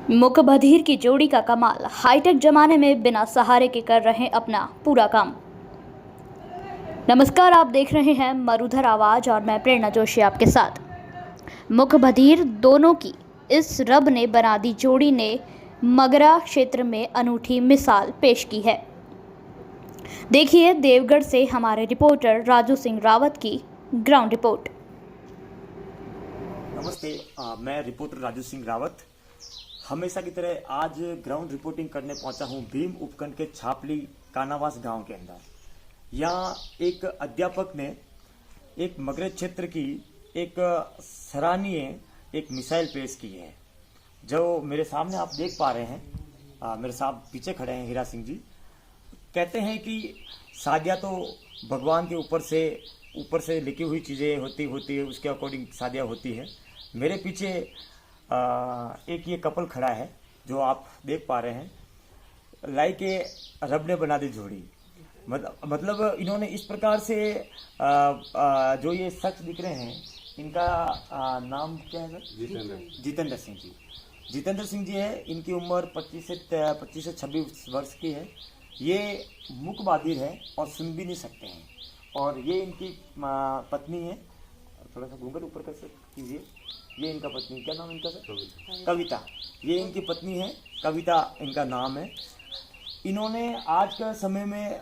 मुक बधिर की जोड़ी का कमाल, हाईटेक जमाने में बिना सहारे के कर रहे हैं अपना पूरा काम। नमस्कार, आप देख रहे हैं मरुधर आवाज और मैं प्रेरणा जोशी आपके साथ। मुक बधिर दोनों की इस रब ने बना दी जोड़ी ने मगरा क्षेत्र में अनूठी मिसाल पेश की है। देखिए देवगढ़ से हमारे रिपोर्टर राजू सिंह रावत की ग्राउंड रिपोर्ट। नमस्ते, मैं रिपोर्टर राजू सिंह रावत हमेशा की तरह आज ग्राउंड रिपोर्टिंग करने पहुंचा हूं भीम उपखंड के छापली कानावास गांव के अंदर। यहाँ एक अध्यापक ने एक मगरे क्षेत्र की एक सराहनीय एक मिसाइल पेश की है, जो मेरे सामने आप देख पा रहे हैं। मेरे साथ पीछे खड़े हैं हीरा सिंह जी। कहते हैं कि शादियाँ तो भगवान के ऊपर से लिखी हुई चीज़ें होती है, उसके अकॉर्डिंग शादियाँ होती है। मेरे पीछे एक ये कपल खड़ा है जो आप देख पा रहे हैं। लाइक रब ने बना दी जोड़ी। मतलब इन्होंने इस प्रकार से जो ये शख्स दिख रहे हैं, इनका नाम क्या है सर? जितेंद्र सिंह जी। जितेंद्र सिंह जी है, इनकी उम्र 25 से 26 वर्ष की है। ये मूक बधिर है और सुन भी नहीं सकते हैं। और ये इनकी पत्नी है। थोड़ा सा घूंघट ऊपर कर कीजिए। ये इनका पत्नी, क्या नाम इनका सर? कविता। ये इनकी पत्नी है, कविता इनका नाम है। इन्होंने आज का समय में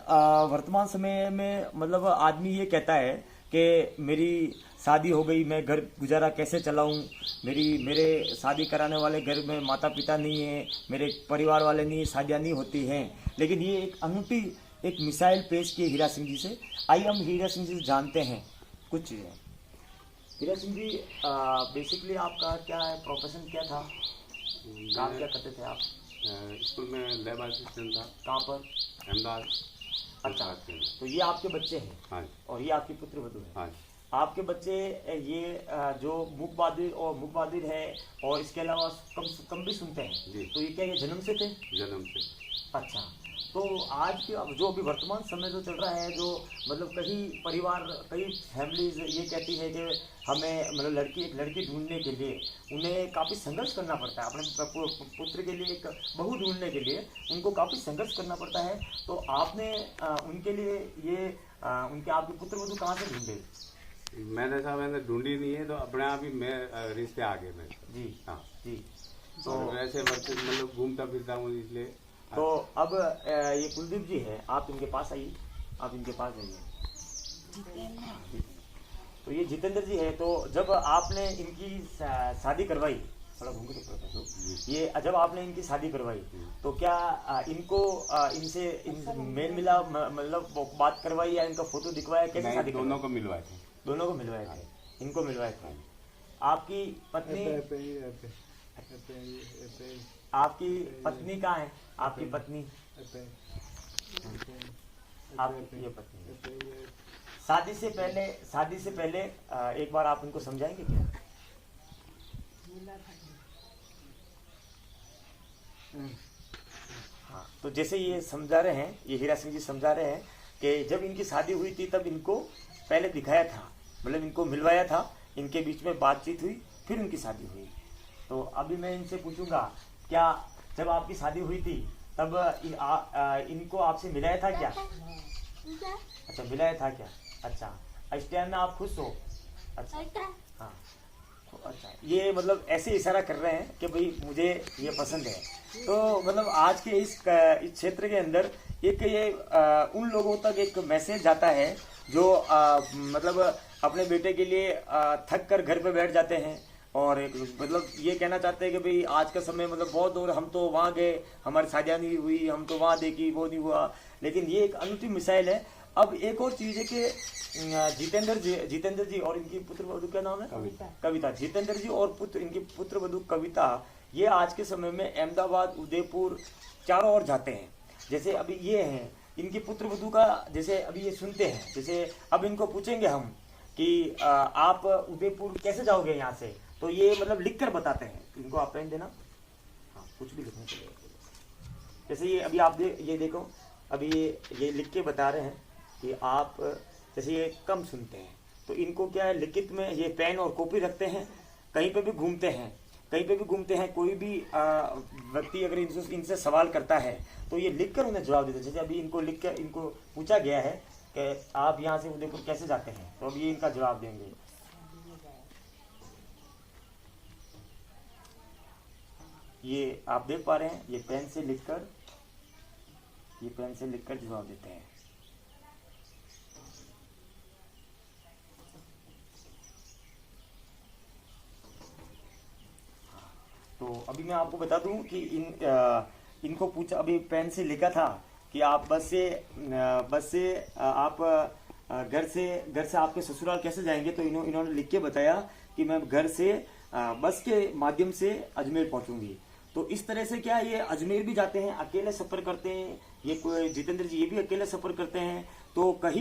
वर्तमान समय में मतलब आदमी ये कहता है कि मेरी शादी हो गई, मैं घर गुजारा कैसे चलाऊं, मेरे शादी कराने वाले घर में माता पिता नहीं है, मेरे परिवार वाले नहीं, शादियाँ नहीं होती हैं। लेकिन ये एक अनूठी एक मिसाइल पेश की हीरा सिंह जी से। आइए हम हीरा सिंह जी से जानते हैं कुछ चीज़ें। हीरा सिंह जी, बेसिकली आपका क्या है, प्रोफेशन क्या था, काम क्या करते थे आप? स्कूल में लैब असिस्टेंट था। कहाँ पर? अहमदाबाद। अच्छा, तो ये आपके बच्चे हैं? हाँ। और ये आपकी पुत्र वधू है? हाँ। आपके बच्चे ये जो मूक बधिर है और इसके अलावा कम भी सुनते हैं जी। तो ये क्या ये जन्म से थे? जन्म से। अच्छा, तो आज के अब जो अभी वर्तमान समय जो चल रहा है, जो मतलब कई फैमिलीज ये कहती है कि हमें मतलब एक लड़की ढूंढने के लिए उन्हें काफ़ी संघर्ष करना पड़ता है। अपने पुत्र के लिए एक बहू ढूंढने के लिए उनको काफ़ी संघर्ष करना पड़ता है। तो आपने उनके लिए ये उनके आपके पुत्र वधू कहाँ से ढूंढे? मैंने ढूंढी नहीं है, तो अपने आप ही मैं रिश्ते आ गए मैं। जी। हाँ जी। तो वैसे मतलब घूमता फिरता हूँ इसलिए। तो अब ये कुलदीप जी है, आप इनके पास आइए, आप इनके पास आइए। तो ये जितेंद्र जी है। तो जब आपने इनकी शादी करवाई, थोड़ा घूम के ये जब आपने इनकी शादी करवाई तो क्या इनको इनसे मेल मिला, मतलब बात करवाई या इनका फोटो दिखवाया, कैसे शादी? दोनों को मिलवाए थे। दोनों को मिलवाए थे, इनको मिलवाए थे। आपकी पत्नी कहाँ है? आपकी पत्नी, आपकी ये पत्नी शादी से पहले एक बार आप उनको समझाएंगे क्या? हाँ, तो जैसे ये समझा रहे हैं, ये हीरा सिंह जी समझा रहे हैं कि जब इनकी शादी हुई थी तब इनको पहले दिखाया था, मतलब इनको मिलवाया था, इनके बीच में बातचीत हुई, फिर उनकी शादी हुई। तो अभी मैं इनसे पूछूंगा, क्या जब आपकी शादी हुई थी तब इनको आपसे मिलाया था क्या? अच्छा, मिलाया था क्या? अच्छा, इस टाइम में आप खुश हो? अच्छा, हाँ, तो अच्छा, ये मतलब ऐसे इशारा कर रहे हैं कि भाई मुझे ये पसंद है। तो मतलब आज के इस क्षेत्र के अंदर एक ये उन लोगों तक एक मैसेज जाता है जो मतलब अपने बेटे के लिए थक कर घर पे बैठ जाते हैं और एक मतलब ये कहना चाहते हैं कि भाई आज का समय मतलब बहुत दूर, हम तो वहाँ गए, हमारी शादियाँ नहीं हुई, हम तो वहाँ देखी, वो नहीं हुआ। लेकिन ये एक अनूठी मिसाइल है। अब एक और चीज़ है कि जितेंद्र जी और इनकी पुत्र वधू क्या नाम है? कविता। जितेंद्र जी और इनकी पुत्र वधू कविता, ये आज के समय में अहमदाबाद, उदयपुर चारों ओर जाते हैं। जैसे अभी ये हैं, इनकी पुत्र वधू का जैसे अभी ये सुनते हैं, जैसे अब इनको पूछेंगे हम कि आप उदयपुर कैसे जाओगे यहाँ से, तो ये मतलब लिख कर बताते हैं। इनको आप पेन देना, हाँ, कुछ भी लिखना चलेगा। जैसे ये अभी आप ये देखो, अभी ये लिख के बता रहे हैं कि आप जैसे ये कम सुनते हैं, तो इनको क्या है, लिखित में ये पेन और कॉपी रखते हैं, कहीं पे भी घूमते हैं कहीं पे भी घूमते हैं, कोई भी व्यक्ति अगर इनसे सवाल करता है तो ये लिखकर उन्हें जवाब देते हैं। जैसे अभी इनको लिख कर इनको पूछा गया है कि आप यहाँ से उदयपुर कैसे जाते हैं, तो अब ये इनका जवाब देंगे। ये आप देख पा रहे हैं, ये पेन से लिखकर जवाब देते हैं। तो अभी मैं आपको बता दूं कि इनको पूछा, अभी पेन से लिखा था कि आप बस से आप घर से आपके ससुराल कैसे जाएंगे, तो इन्होंने लिख के बताया कि मैं घर से बस के माध्यम से अजमेर पहुंचूंगी। तो इस तरह से क्या ये अजमेर भी जाते हैं, अकेले सफर करते हैं। ये कोई जितेंद्र जी ये भी अकेले सफर करते हैं। तो कई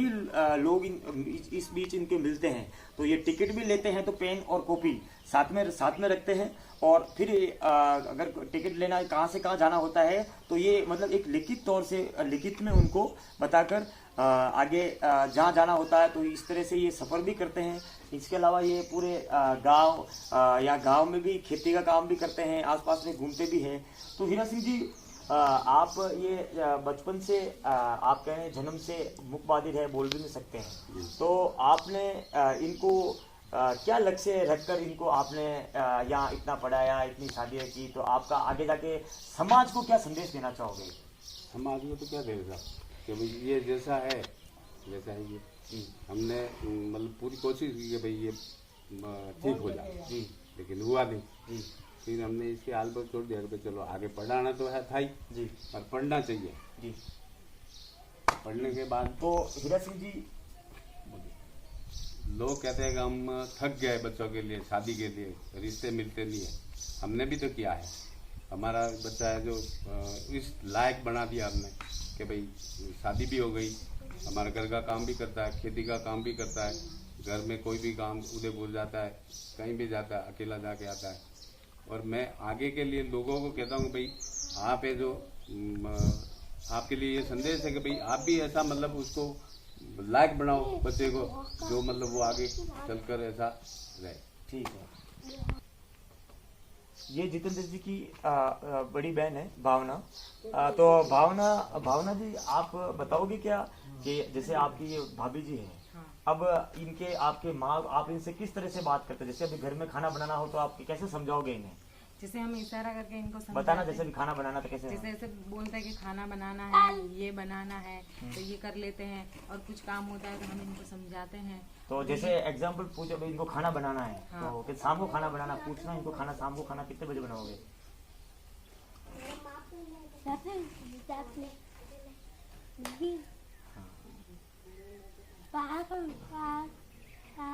लोग इस बीच इनके मिलते हैं, तो ये टिकट भी लेते हैं, तो पेन और कॉपी साथ में रखते हैं। और फिर अगर टिकट लेना कहाँ से कहाँ जाना होता है, तो ये मतलब एक लिखित तौर से लिखित में उनको बताकर आगे जहाँ जाना होता है, तो इस तरह से ये सफ़र भी करते हैं। इसके अलावा ये पूरे गांव में भी खेती का काम भी करते हैं, आसपास में घूमते भी हैं। तो हीरा सिंह जी, आप ये बचपन से आप कह रहे हैं जन्म से मुकबधिर है, बोल भी नहीं सकते हैं, तो आपने इनको क्या लक्ष्य रखकर इनको आपने यहाँ इतना पढ़ाया, इतनी शादियाँ की, तो आपका आगे जाके समाज को क्या संदेश देना चाहोगे? समाज में तो क्या देगा कि भाई ये जैसा है ये हमने मतलब पूरी कोशिश की कि भाई ये ठीक हो जाए जी, लेकिन हुआ नहीं जी, फिर हमने इसके हाल पर छोड़ दिया कि भाई चलो आगे पढ़ाना तो है था ही जी, पर पढ़ना चाहिए जी। पढ़ने के बाद तो हीरा सिंह जी, लोग कहते हैं कि हम थक गए बच्चों के लिए, शादी के लिए रिश्ते मिलते नहीं है। हमने भी तो किया है, हमारा बच्चा है जो इस लायक बना दिया हमने कि भाई शादी भी हो गई, हमारे घर का काम भी करता है, खेती का काम भी करता है, घर में कोई भी काम उदयपुर जाता है, कहीं भी जाता है, अकेला जाके आता है। और मैं आगे के लिए लोगों को कहता हूँ भाई आप है जो आपके लिए ये संदेश है कि भाई आप भी ऐसा मतलब उसको लायक बनाओ बच्चे को, जो मतलब वो आगे चलकर ऐसा रहे। ठीक है। ये जितेंद्र जी की बड़ी बहन है भावना। तो भावना जी, आप बताओगे क्या कि जैसे आपकी ये भाभी जी है, अब इनके आपके माँ, आप इनसे किस तरह से बात करते हैं? जैसे अभी घर में खाना बनाना हो तो आप कैसे समझाओगे इन्हें? जैसे हम इशारा करके इनको बताना, जैसे भी खाना बनाना तो कैसे? जैसे ऐसे बोलते हैं कि खाना बनाना है, ये बनाना है, तो ये कर लेते हैं। और कुछ काम होता है तो हम इनको समझाते हैं। तो जैसे एग्जाम्पल पूछो, भाई इनको खाना बनाना है, हाँ। तो कि शाम को खाना बनाना, पूछना इनको खाना शाम को खाना कितने बजे बनाओगे?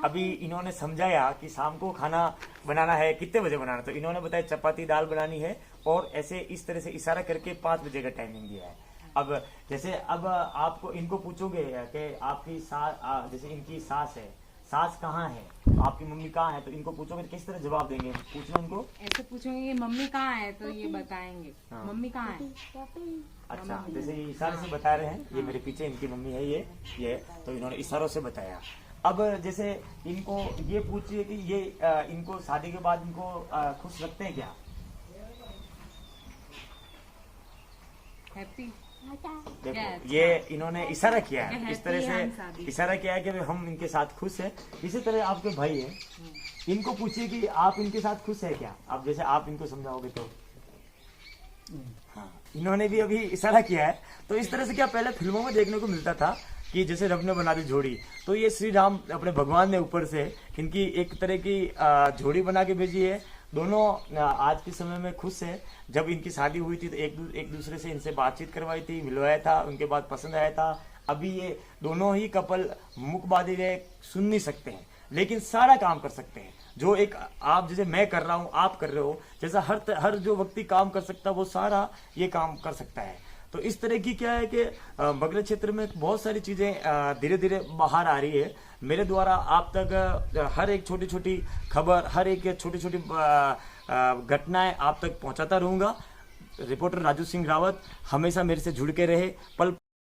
अभी इन्होंने समझाया कि शाम को खाना बनाना है, कितने बजे बनाना, तो इन्होंने बताया चपाती दाल बनानी है, और ऐसे इस तरह से इशारा करके 5 बजे का टाइमिंग दिया है। अब जैसे अब आपको इनको पूछोगे कि आपकी सास, जैसे इनकी सास है, सास कहाँ है, आपकी मम्मी कहाँ है, तो इनको पूछोगे तो किस तरह जवाब देंगे? पूछना इनको, ऐसे पूछोगे कि मम्मी कहाँ है, तो ये बताएंगे हाँ। मम्मी कहाँ है। अच्छा, जैसे ये इशारे से बता रहे हैं, ये मेरे पीछे इनकी मम्मी है, ये तो इन्होंने इशारों से बताया। अब जैसे इनको ये पूछिए कि ये इनको शादी के बाद इनको खुश रखते हैं क्या? हैप्पी देखो, ये इन्होंने इशारा किया है, कि इस तरह happy हम से शादी। इशारा किया है कि हम इनके साथ खुश हैं। इसी तरह आपके भाई हैं, इनको पूछिए कि आप इनके साथ खुश है क्या? आप जैसे आप इनको समझाओगे तो हाँ, इन्होंने भी अभी इशारा किया है। तो इस तरह से क्या पहले फिल्मों में देखने को मिलता था कि जैसे रब ने बना दी जोड़ी, तो ये श्री राम अपने भगवान ने ऊपर से इनकी एक तरह की जोड़ी बना के भेजी है। दोनों आज के समय में खुश है। जब इनकी शादी हुई थी तो एक दूसरे से इनसे बातचीत करवाई थी, मिलवाया था, उनके बाद पसंद आया था। अभी ये दोनों ही कपल मुकबधिर है, सुन नहीं सकते हैं, लेकिन सारा काम कर सकते हैं। जो एक आप जैसे मैं कर रहा हूँ, आप कर रहे हो, जैसा हर जो व्यक्ति काम कर सकता है वो सारा ये काम कर सकता है। तो इस तरह की क्या है कि बगले क्षेत्र में बहुत सारी चीज़ें धीरे धीरे बाहर आ रही है। मेरे द्वारा आप तक हर एक छोटी छोटी खबर, हर एक छोटी छोटी घटनाएं आप तक पहुंचाता रहूंगा। रिपोर्टर राजू सिंह रावत हमेशा मेरे से जुड़ के रहे। पल